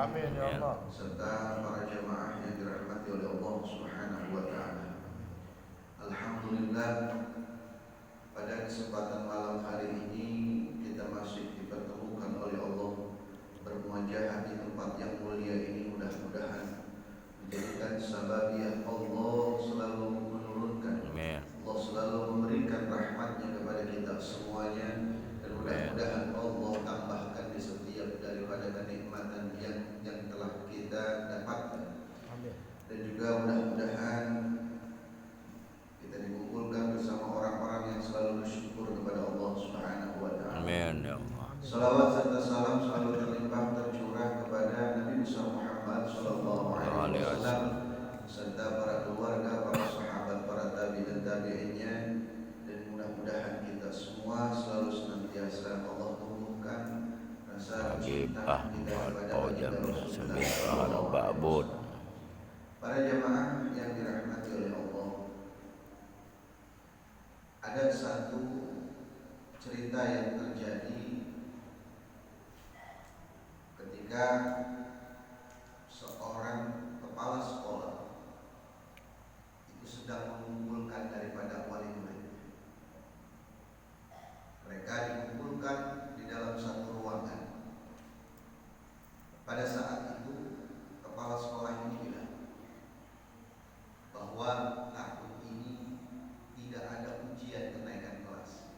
Amin ya Allah. serta para jemaah yang dirahmati oleh Allah Subhanahu wa taala. Alhamdulillah, pada kesempatan malam hari ini kita masih dipertemukan oleh Allah bermuajah di tempat yang mulia ini. Mudah-mudahan menjadikan sababiah Allah selalu menurunkan, Allah selalu memberikan rahmatnya kepada kita semuanya, dan mudah-mudahan Allah tambahkan di setiap daripada kenikmatan yang telah kita dapatkan. Dan juga mudah-mudahan kita dikumpulkan bersama orang-orang yang selalu bersyukur kepada Allah Subhanahu wa taala. Amin ya Allah. Salawat serta salam selalu terlimpah tercurah kepada Nabi Muhammad sallallahu alaihi wasallam serta para keluarga, para sahabat, para tabi'in tabi'innya, dan mudah-mudahan kita semua selalu senantiasa Allah tumbuhkan rasa cinta kita kepada Allah. Para jemaah yang dirahmati oleh Allah, ada satu cerita yang terjadi ketika seorang kepala sekolah itu sedang mengumpulkan daripada wali murid. Mereka dikumpulkan di dalam satu ruangan. Pada saat itu kepala sekolah ini bilang bahwa tahun ini tidak ada ujian kenaikan kelas.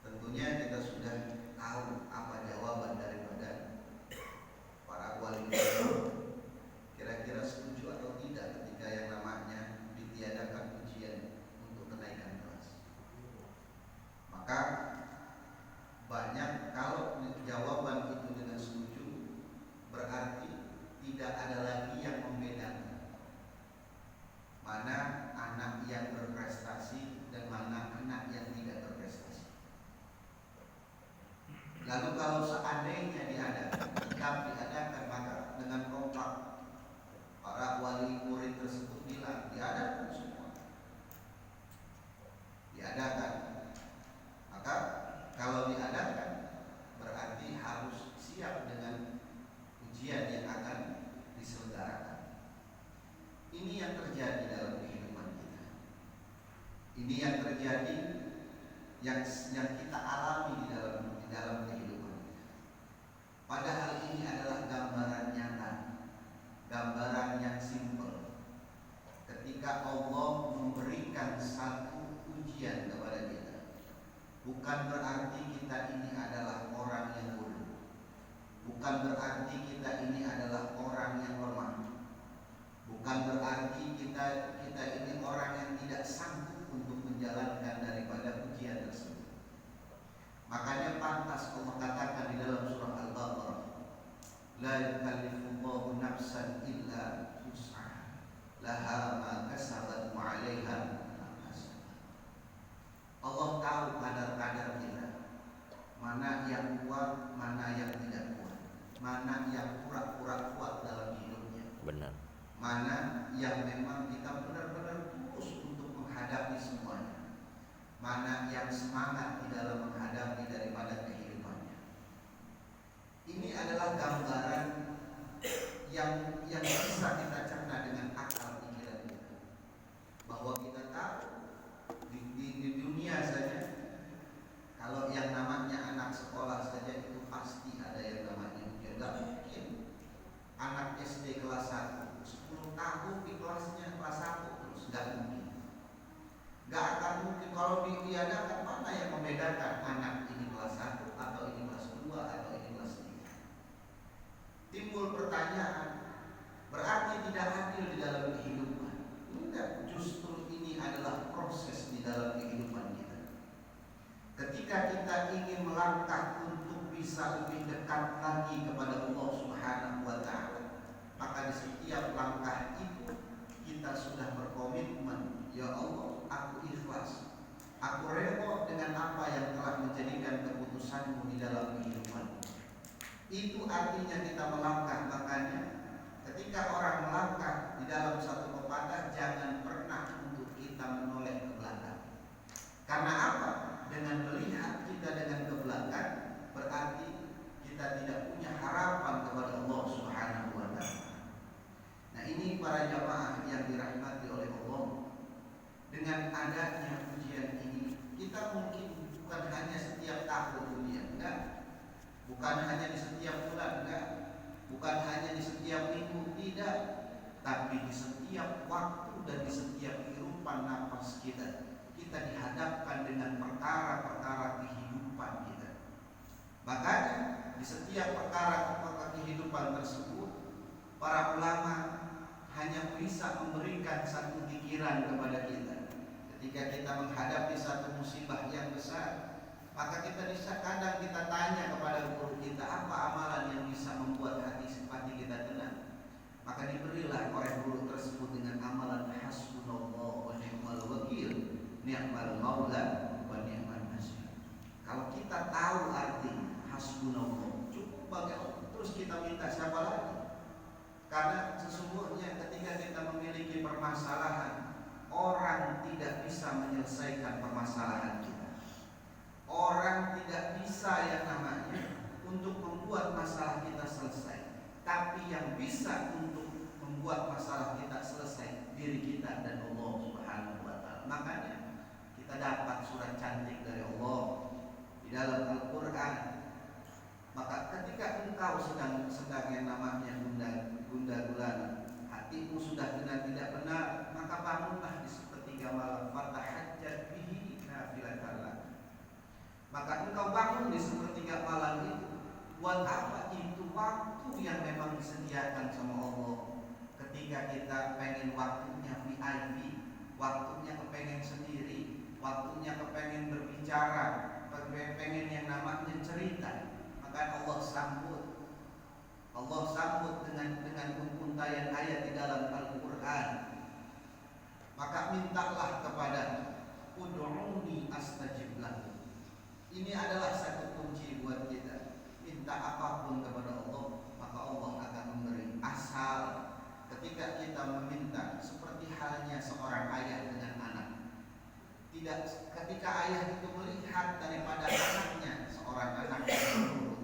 Tentunya kita sudah tahu apa jawaban daripada para wali murid. Kira-kira setuju atau tidak ketika yang namanya ditiadakan ujian untuk kenaikan kelas? Maka banyak, kalau jawaban itu dengan setuju, berarti tidak ada lagi yang membedakan mana anak yang berprestasi dan mana anak yang tidak berprestasi. Lalu kalau seandainya diadakan, maka dengan kompak para wali murid tersebut bilang diadakan semua, diadakan. Maka kalau diadakan berarti harus siap dengan ujian yang akan diselenggarakan. Ini yang terjadi dalam kehidupan kita. Ini yang terjadi, yang kita alami di dalam kehidupan kita. Padahal ini adalah gambaran nyata, gambaran yang simpel. Ketika Allah memberikan satu ujian kepada kita, bukan berarti kita ini adalah orang yang bodoh, bukan berarti kita ini adalah orang yang lemah, bukan berarti kita ini orang yang tidak sanggup untuk menjalankan daripada ujian tersebut. Makanya pantas Allah katakan di dalam surah Al-Baqarah, la yukallifullahu nafsan illa wus'aha, laha ma kasabat wa 'alaiha ma kasabat. Allah tahu kadar-kadar kita, mana yang kuat, mana yang tidak kuat, mana yang pura-pura kuat dalam hidupnya, Benar. mana yang memang kita benar-benar tulus untuk menghadapi semuanya, mana yang semangat di dalam menghadapi daripada kehidupannya. Ini adalah gambaran yang bisa kita cerna dengan akal pikiran kita, bahwa kita tahu di dunia saja, kalau yang namanya anak sekolah saja itu pasti ada yang namanya ujian. Gak mungkin anak SD kelas 1 10 tahun di kelasnya kelas 1 terus, gak mungkin. Gak akan mungkin. Kalau diadakan, mana yang membedakan anak ini kelas 1 atau ini kelas 2 atau ini kelas 3? Timbul pertanyaan, berarti tidak adil di dalam kehidupan. Enggak, justru ini adalah proses di dalam kehidupan kita. Ketika kita ingin melangkah untuk bisa lebih dekat lagi kepada Allah Subhanahu wa taala, maka di setiap langkah itu kita sudah berkomitmen, ya Allah, aku ikhlas, aku rela dengan apa yang telah menjadikan keputusanmu di dalam kehidupan. Itu artinya kita melangkah. Makanya ketika orang melangkah di dalam satu pepatah, jangan pernah untuk kita menoleh ke belakang. Karena apa? Dengan melihat kita dengan ke belakang, berarti kita kita tidak punya harapan kepada Allah Subhanahu wa taala. Nah, ini para jamaah yang dirahmati oleh Allah, dengan adanya ujian ini kita mungkin bukan hanya setiap tahun ujian, enggak. Bukan hanya di setiap bulan, enggak. Bukan hanya di setiap minggu, tidak. Tapi di setiap waktu dan di setiap kehidupan nafas kita dihadapkan dengan perkara-perkara kehidupan kita. Makanya di setiap perkara kehidupan tersebut, para ulama hanya bisa memberikan satu pikiran kepada kita. Ketika kita menghadapi satu musibah yang besar, maka kita bisa kadang kita tanya kepada guru kita, apa amalan yang bisa membuat hati kita tenang? Maka diberilah oleh guru tersebut dengan amalan hasbunallah wa ni'mal wakil, ni'mal maula wa ni'mal nasir. Kalau kita tahu arti hasbunallah, cukup bagi Allah, terus kita minta siapa lagi? Karena sesungguhnya ketika kita memiliki permasalahan, orang tidak bisa menyelesaikan permasalahan kita. Orang tidak bisa yang namanya untuk membuat masalah kita selesai. Tapi yang bisa untuk membuat masalah kita selesai, diri kita dan Allah Subhanahu wa taala. Makanya kita dapat surat cantik dari Allah di dalam Al-Qur'an. Maka ketika engkau sedang yang namanya gundah gulana, hatimu sudah benar tidak benar, maka bangunlah di sepertiga malam, fatahajjat bihi nafilatan lak. Maka engkau bangun di sepertiga malam itu. Buat apa? Itu waktu yang memang disediakan sama Allah. Ketika kita pengen waktunya VIP, waktunya kepengen sendiri, waktunya kepengen berbicara, pengen yang namanya cerita, maka Allah sambut dengan untayan ayat di dalam Al-Quran. Maka mintalah kepada ud'uni astajib lakum. Ini adalah satu kunci buat kita. Minta apapun kepada Allah, maka Allah akan memberi. Asal ketika kita meminta, seperti halnya seorang ayah dengan anak. Tidak ketika ayah itu melihat daripada anaknya, seorang anak yang menurut,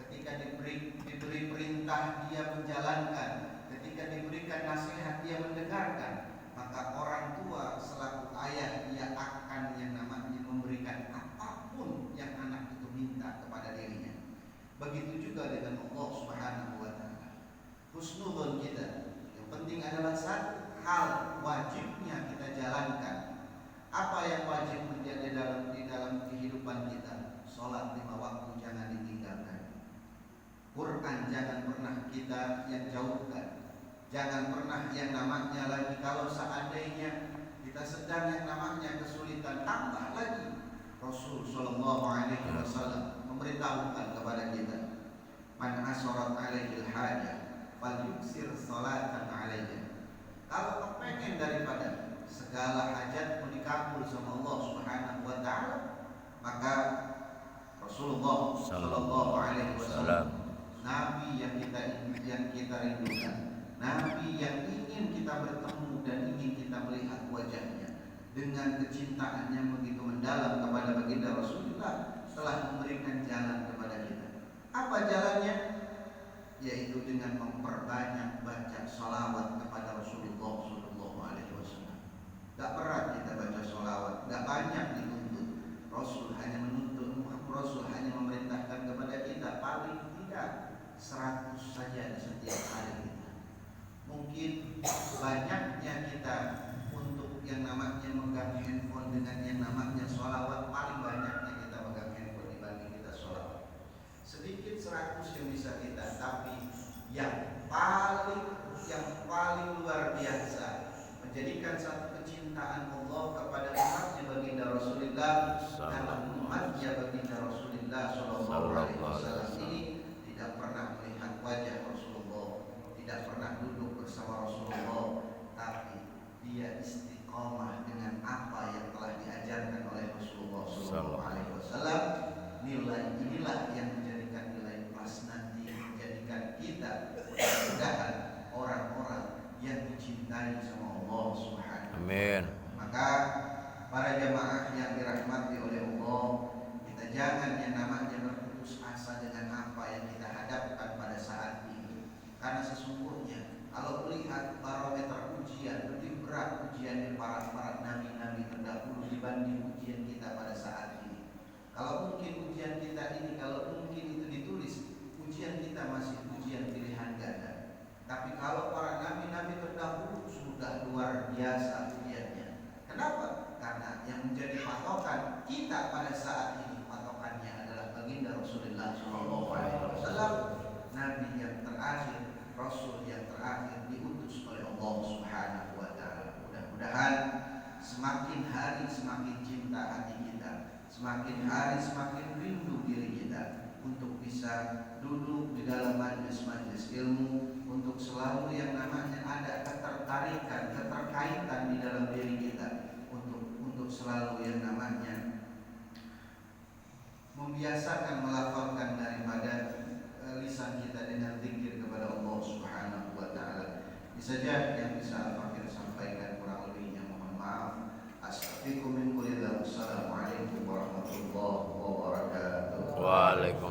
ketika diberi perintah dia menjalankan, ketika diberikan nasihat dia mendengarkan, maka orang tua selaku ayah dia akan yang namanya memberikan apapun yang anak itu minta kepada dirinya. Begitu juga dengan Allah Subhanahu wa taala. Husnudzon kita, yang penting adalah satu hal wajibnya kita jalankan. Apa yang wajib menjadi di dalam kehidupan kita? Salat 5 waktu jangan ditinggalkan. Quran jangan pernah kita yang jauhkan. Jangan pernah yang namanya lagi kalau seandainya kita sedang yang namanya kesulitan, tambah lagi. Rasul sallallahu alaihi wasallam memberitahukan kepada kita, man asyarat alaihil hajah fal yuksir salatan alaihi. Kalau kepengen daripada segala hajatmu dikabul sama Allah Subhanahu wa taala, maka Rasulullah sallallahu alaihi wasallam, nabi yang kita rindukan, nabi yang ingin kita bertemu dan ingin kita melihat wajahnya, dengan kecintaannya begitu mendalam kepada baginda Rasulullah, telah memberikan jalan kepada kita. Apa jalannya? Yaitu dengan memperbanyak baca salawat kepada Rasulullah Sallallahu Alaihi Wasallam. Gak berat kita baca salawat, gak banyak dituntut. Rasul hanya memerintahkan kepada kita paling tidak 100 saja di setiap hari kita. Mungkin banyaknya kita untuk yang namanya megang handphone dengan yang namanya sholawat, paling banyaknya kita megang handphone dibanding kita sholawat. Sedikit 100 yang bisa kita, tapi yang paling luar biasa menjadikan satu kecintaan Allah kepada umatnya baginda Rasulullah dan umatnya baginda Rasulullah Sallallahu Alaihi Wasallam ini tidak pernah melihat wajah Rasulullah, tidak pernah duduk bersama Rasulullah, tapi dia istiqomah dengan apa yang telah diajarkan oleh Rasulullah Sallallahu Alaihi Wasallam. Nilai inilah yang menjadikan nilai plus nanti, menjadikan kita mudah-mudahan orang-orang yang dicintai sama Allah Subhanahu. Amin. Maka para jamaah yang dirahmati oleh Allah, kita jangan yang namanya berputus asa dengan dengan apa yang kita hadapkan pada saat ini. Karena sesungguhnya kalau melihat barometer ujian, lebih berat ujian para nabi-nabi terdahulu dibanding ujian kita pada saat ini. Kalau mungkin ujian kita ini, kalau mungkin itu ditulis, ujian kita masih ujian pilihan ganda. Tapi kalau para nabi-nabi terdahulu sudah luar biasa ujiannya. Kenapa? Karena yang menjadi patokan kita pada saat ini, patokannya adalah baginda Rasulullah SAW, Nabi yang terakhir, Rasul yang terakhir diutus oleh Allah Subhanahu wa Ta'ala. Mudah-mudahan semakin hari semakin cinta hati kita, semakin hari semakin rindu diri kita untuk bisa duduk di dalam majelis-majelis ilmu, untuk selalu yang namanya ada ketertarikan, keterkaitan di dalam diri kita, untuk selalu yang namanya membiasakan melafalkan daripada lisan kita dengan zikir kepada Allah Subhanahu wa Ta'ala. Ini saja yang bisa Al-Fakir sampaikan, kurang lebihnya mohon maaf. Assalamualaikum warahmatullahi wabarakatuh. Waalaikumsalam.